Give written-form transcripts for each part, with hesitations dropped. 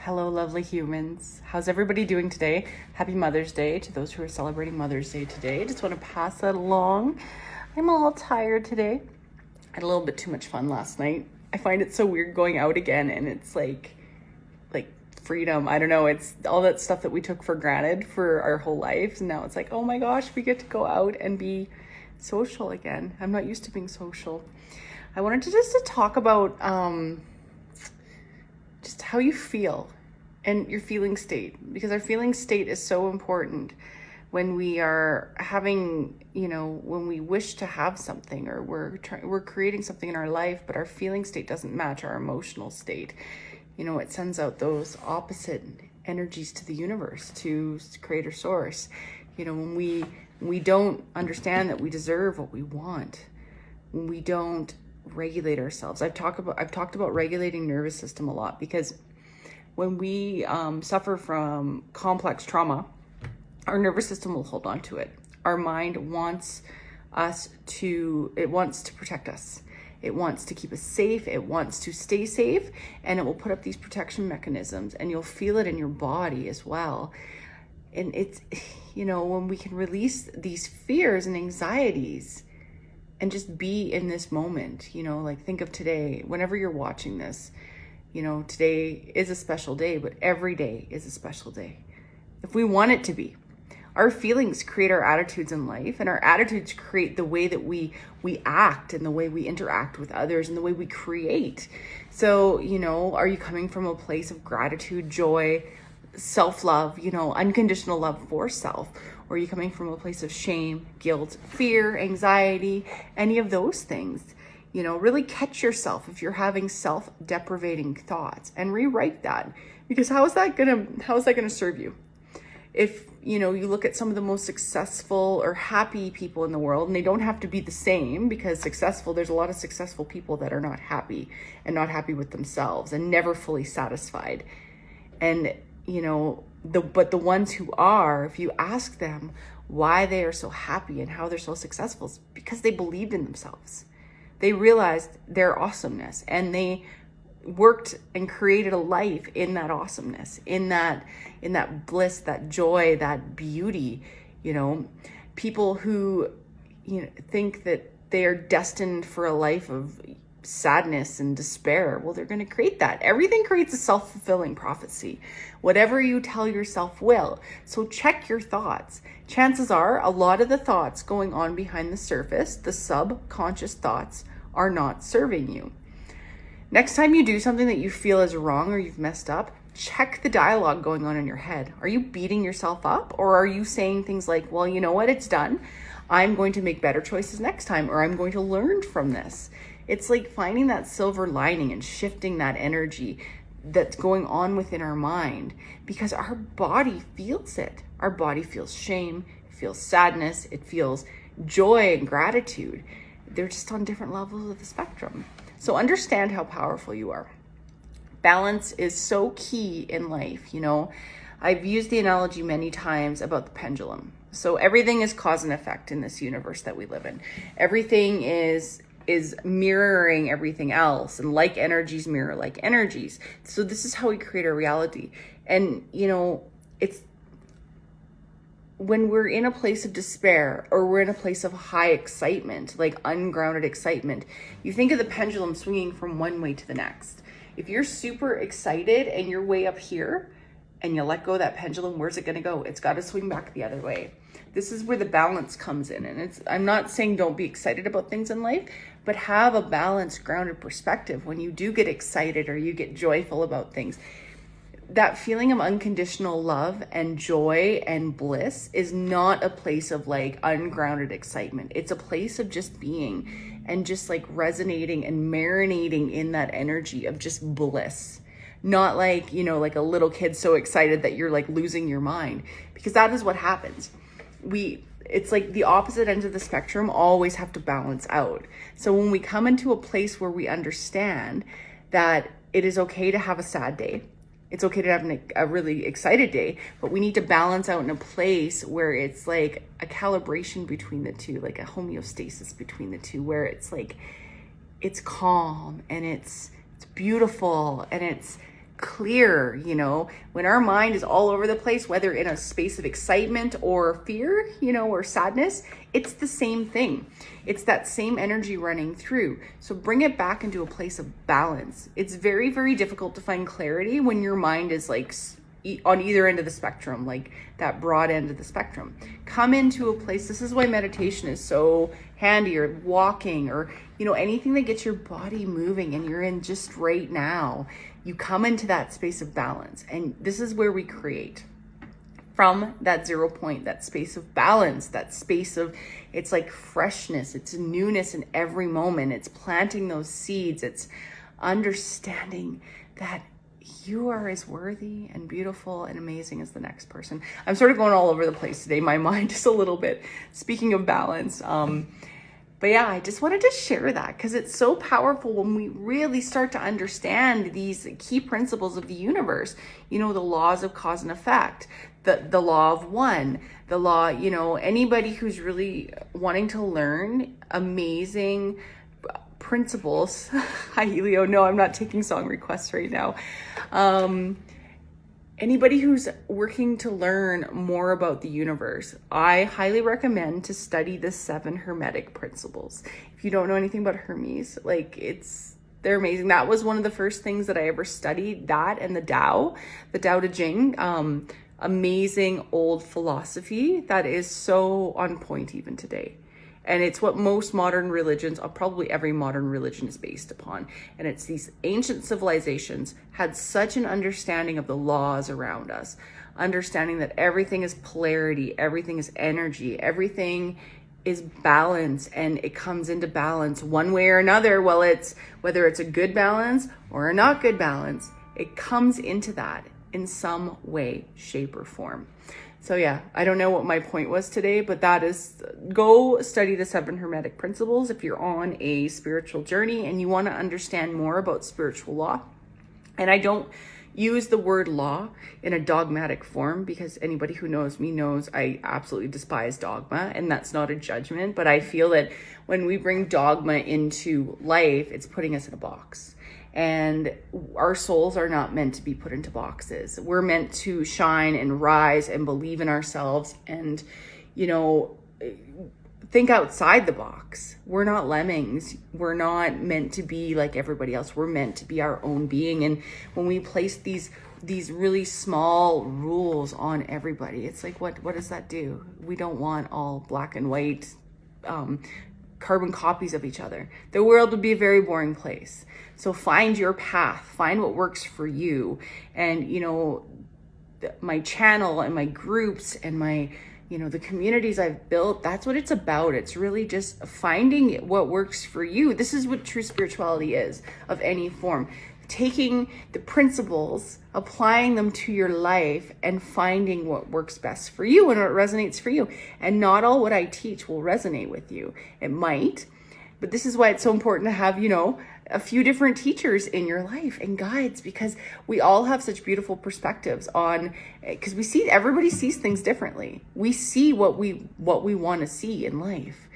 Hello, lovely humans. How's everybody doing today? Happy Mother's Day to those who are celebrating Mother's Day today. Just want to pass that along. I'm a little tired today. I had a little bit too much fun last night. I find it so weird going out again, and it's like freedom. I don't know. It's all that stuff that we took for granted for our whole lives. And now it's like, oh my gosh, we get to go out and be social again. I'm not used to being social. I wanted to talk about just how you feel and your feeling state, because our feeling state is so important when we are having, when we wish to have something, or we're creating something in our life, but our feeling state doesn't match our emotional state. It sends out those opposite energies to the universe, to creator source. When we don't understand that we deserve what we want, when we don't regulate ourselves. I've talked about regulating nervous system a lot, because when we suffer from complex trauma, our nervous system will hold on to it. Our mind wants to protect us. It wants to keep us safe. It wants to stay safe, and it will put up these protection mechanisms, and you'll feel it in your body as well. And it's, when we can release these fears and anxieties and just be in this moment, like think of today, whenever you're watching this, today is a special day, but every day is a special day if we want it to be. Our feelings create our attitudes in life, and our attitudes create the way that we act, and the way we interact with others, and the way we create. So, are you coming from a place of gratitude, joy, self-love, unconditional love for self? Or are you coming from a place of shame, guilt, fear, anxiety, any of those things? Really catch yourself if you're having self-deprivating thoughts, and rewrite that, because how is that gonna serve you? If you look at some of the most successful or happy people in the world, and they don't have to be the same, because there's a lot of successful people that are not happy, and not happy with themselves, and never fully satisfied. And but the ones who are, if you ask them why they are so happy and how they're so successful, it's because they believed in themselves. They realized their awesomeness, and they worked and created a life in that awesomeness, in that bliss, that joy, that beauty. People who think that they are destined for a life of sadness and despair, well, they're going to create that. Everything creates a self-fulfilling prophecy. Whatever you tell yourself will. So check your thoughts. Chances are a lot of the thoughts going on behind the surface, the subconscious thoughts, are not serving you. Next time you do something that you feel is wrong, or you've messed up, check the dialogue going on in your head. Are you beating yourself up, or are you saying things like, well, you know what, it's done. I'm going to make better choices next time, or I'm going to learn from this. It's like finding that silver lining and shifting that energy that's going on within our mind, because our body feels it. Our body feels shame, it feels sadness, it feels joy and gratitude. They're just on different levels of the spectrum. So understand how powerful you are. Balance is so key in life. I've used the analogy many times about the pendulum. So everything is cause and effect in this universe that we live in. Everything is mirroring everything else, and like energies mirror like energies. So this is how we create our reality. And it's when we're in a place of despair, or we're in a place of high excitement, like ungrounded excitement, you think of the pendulum swinging from one way to the next. If you're super excited and you're way up here, and you let go of that pendulum, where's it going to go? It's got to swing back the other way. This is where the balance comes in. And I'm not saying don't be excited about things in life, but have a balanced, grounded perspective when you do get excited or you get joyful about things. That feeling of unconditional love and joy and bliss is not a place of like ungrounded excitement. It's a place of just being, and just like resonating and marinating in that energy of just bliss. Not like, like a little kid so excited that you're like losing your mind, because that is what happens. It's like the opposite ends of the spectrum always have to balance out. So when we come into a place where we understand that it is okay to have a sad day, it's okay to have a really excited day, but we need to balance out in a place where it's like a calibration between the two, like a homeostasis between the two, where it's like, it's calm and it's beautiful and it's clear, you know, when our mind is all over the place, whether in a space of excitement or fear, you know, or sadness, it's the same thing. It's that same energy running through. So bring it back into a place of balance. It's very, very difficult to find clarity when your mind is like on either end of the spectrum, like that broad end of the spectrum. Come into a place. This is why meditation is so handy, or walking, or, you know, anything that gets your body moving and you're in just right now. You come into that space of balance, and this is where we create from that 0 point, that space of balance, that space of, it's like freshness, it's newness in every moment. It's planting those seeds. It's understanding that you are as worthy and beautiful and amazing as the next person. I'm sort of going all over the place today. My mind is a little bit, speaking of balance. But yeah, I just wanted to share that because it's so powerful when we really start to understand these key principles of the universe. You know, the laws of cause and effect, the law of one, the law, you know, anybody who's really wanting to learn amazing principles. Hi, Helio. No, I'm not taking song requests right now. Anybody who's working to learn more about the universe, I highly recommend to study the 7 Hermetic Principles. If you don't know anything about Hermes, like they're amazing. That was one of the first things that I ever studied, that and the Tao Te Ching. Amazing old philosophy that is so on point even today. And it's what most modern religions, probably every modern religion, is based upon. And it's these ancient civilizations had such an understanding of the laws around us, understanding that everything is polarity, everything is energy, everything is balance, and it comes into balance one way or another. Well, whether it's a good balance or a not good balance, it comes into that in some way, shape, or form. So yeah, I don't know what my point was today, but that is, go study the 7 Hermetic Principles if you're on a spiritual journey and you want to understand more about spiritual law. And I don't use the word law in a dogmatic form, because anybody who knows me knows I absolutely despise dogma, and that's not a judgment. But I feel that when we bring dogma into life, it's putting us in a box. And our souls are not meant to be put into boxes. We're meant to shine and rise and believe in ourselves and, you know, think outside the box. We're not lemmings. We're not meant to be like everybody else. We're meant to be our own being. And when we place these really small rules on everybody, it's like, what does that do? We don't want all black and white carbon copies of each other. The world would be a very boring place. So find your path, find what works for you. And, you know, my channel and my groups and my, you know, the communities I've built, that's what it's about. It's really just finding what works for you. This is what true spirituality is, of any form. Taking the principles, applying them to your life, and finding what works best for you and what resonates for you. And not all what I teach will resonate with you. It might, but this is why it's so important to have, you know, a few different teachers in your life and guides, because we all have such beautiful perspectives on, because everybody sees things differently. We see what we want to see in life,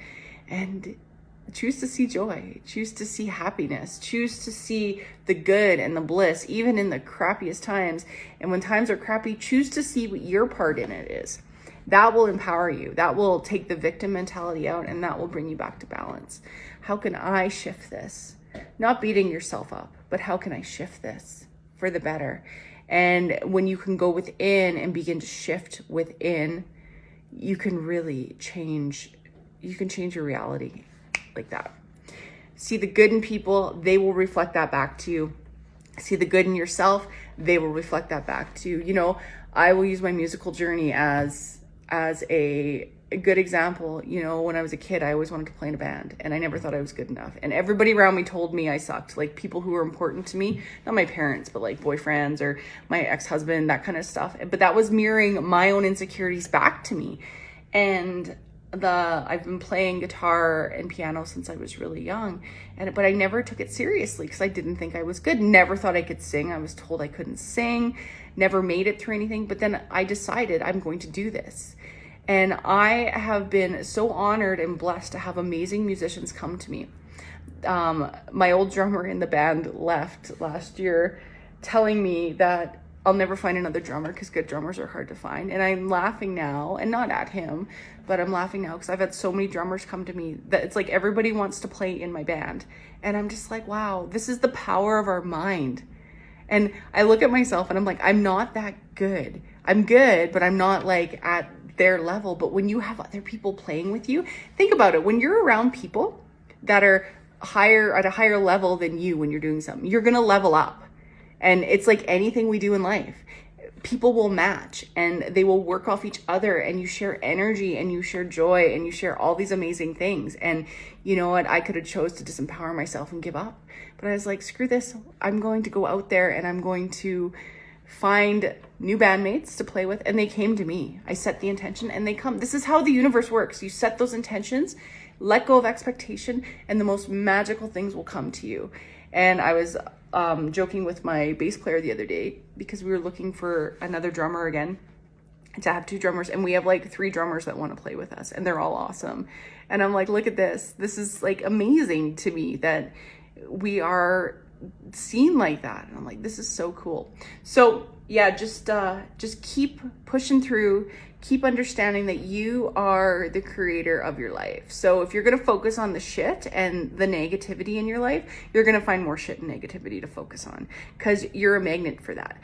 and choose to see joy, choose to see happiness, choose to see the good and the bliss, even in the crappiest times. And when times are crappy, choose to see what your part in it is. That will empower you. That will take the victim mentality out, and that will bring you back to balance. How can I shift this? Not beating yourself up, but how can I shift this for the better? And when you can go within and begin to shift within, you can really change. You can change your reality like that. See the good in people, they will reflect that back to you. See the good in yourself, they will reflect that back to you. You know, I will use my musical journey as a good example. You know, when I was a kid, I always wanted to play in a band, and I never thought I was good enough. And everybody around me told me I sucked. Like, people who were important to me, not my parents, but like boyfriends or my ex-husband, that kind of stuff. But that was mirroring my own insecurities back to me. And I've been playing guitar and piano since I was really young, but I never took it seriously because I didn't think I was good. Never thought I could sing. I was told I couldn't sing, never made it through anything. But then I decided I'm going to do this. And I have been so honored and blessed to have amazing musicians come to me. My old drummer in the band left last year, telling me that I'll never find another drummer because good drummers are hard to find. And I'm laughing now, and not at him, but I'm laughing now because I've had so many drummers come to me that it's like everybody wants to play in my band. And I'm just like, wow, this is the power of our mind. And I look at myself and I'm like, I'm not that good. I'm good, but I'm not like at their level. But when you have other people playing with you, think about it. When you're around people that are at a higher level than you when you're doing something, you're going to level up. And it's like anything we do in life. People will match and they will work off each other, and you share energy and you share joy and you share all these amazing things. And you know what? I could have chose to disempower myself and give up. But I was like, screw this. I'm going to go out there and I'm going to find new bandmates to play with. And they came to me. I set the intention and they come. This is how the universe works. You set those intentions, let go of expectation, and the most magical things will come to you. And I was joking with my bass player the other day because we were looking for another drummer again, to have 2 drummers, and we have like 3 drummers that want to play with us, and they're all awesome. And I'm like, look at this. This is like amazing to me that we are seen like that. And I'm like, this is so cool. So yeah, just keep pushing through, keep understanding that you are the creator of your life. So if you're going to focus on the shit and the negativity in your life, you're going to find more shit and negativity to focus on, because you're a magnet for that.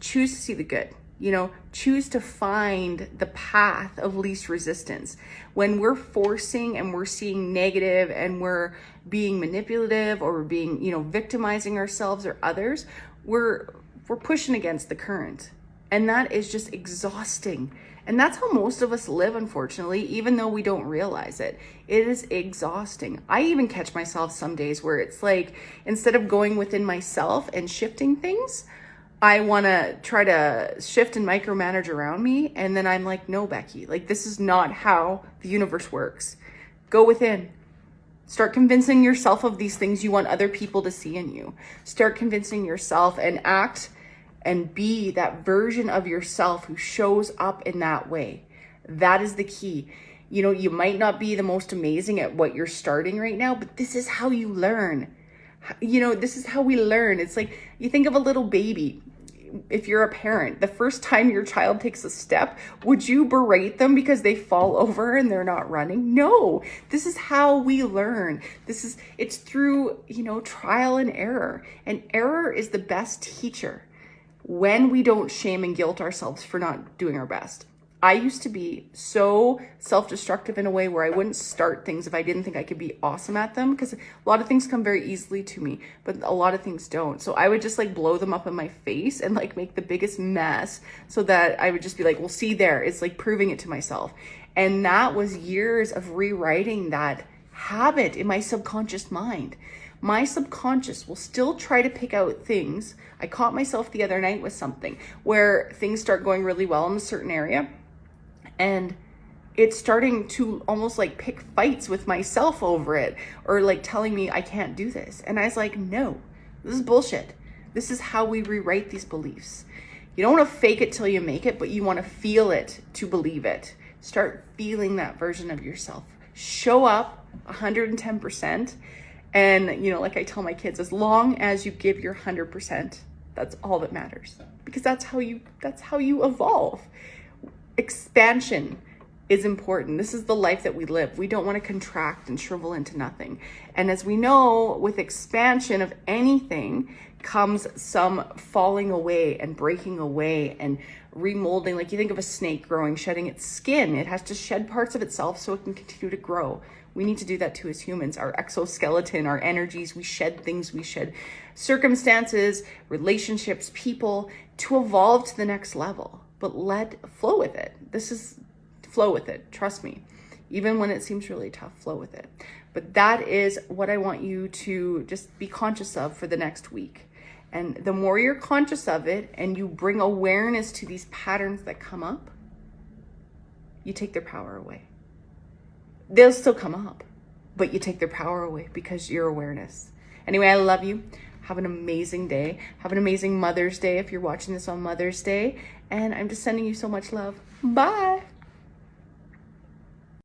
Choose to see the good. You know, choose to find the path of least resistance. When we're forcing and we're seeing negative and we're being manipulative, or we're being, you know, victimizing ourselves or others, we're pushing against the current. And that is just exhausting. And that's how most of us live, unfortunately, even though we don't realize it. It is exhausting. I even catch myself some days where it's like, instead of going within myself and shifting things, I want to try to shift and micromanage around me. And then I'm like, no, Becky, like, this is not how the universe works. Go within. Start convincing yourself of these things you want other people to see in you. Start convincing yourself and act and be that version of yourself who shows up in that way. That is the key. You know, you might not be the most amazing at what you're starting right now, but this is how you learn. You know, this is how we learn. It's like, you think of a little baby. If you're a parent, the first time your child takes a step, would you berate them because they fall over and they're not running? No, this is how we learn. It's through, you know, trial and error. And error is the best teacher when we don't shame and guilt ourselves for not doing our best. I used to be so self-destructive in a way where I wouldn't start things if I didn't think I could be awesome at them, because a lot of things come very easily to me, but a lot of things don't. So I would just like blow them up in my face and like make the biggest mess, so that I would just be like, well, see there, it's like proving it to myself. And that was years of rewriting that habit in my subconscious mind. My subconscious will still try to pick out things. I caught myself the other night with something where things start going really well in a certain area, and it's starting to almost like pick fights with myself over it, or like telling me I can't do this. And I was like, no, this is bullshit. This is how we rewrite these beliefs. You don't want to fake it till you make it, but you want to feel it to believe it. Start feeling that version of yourself. Show up 110%. And, you know, like I tell my kids, as long as you give your 100%, that's all that matters, because that's how you evolve. Expansion is important. This is the life that we live. We don't want to contract and shrivel into nothing. And as we know, with expansion of anything comes some falling away and breaking away and remolding. Like, you think of a snake growing, shedding its skin. It has to shed parts of itself so it can continue to grow. We need to do that too as humans. Our exoskeleton, our energies, we shed things, we shed circumstances, relationships, people, to evolve to the next level. But flow with it. Flow with it. Trust me. Even when it seems really tough, flow with it. But that is what I want you to just be conscious of for the next week. And the more you're conscious of it and you bring awareness to these patterns that come up, you take their power away. They'll still come up, but you take their power away because your awareness. Anyway, I love you. Have an amazing day. Have an amazing Mother's Day if you're watching this on Mother's Day. And I'm just sending you so much love. Bye.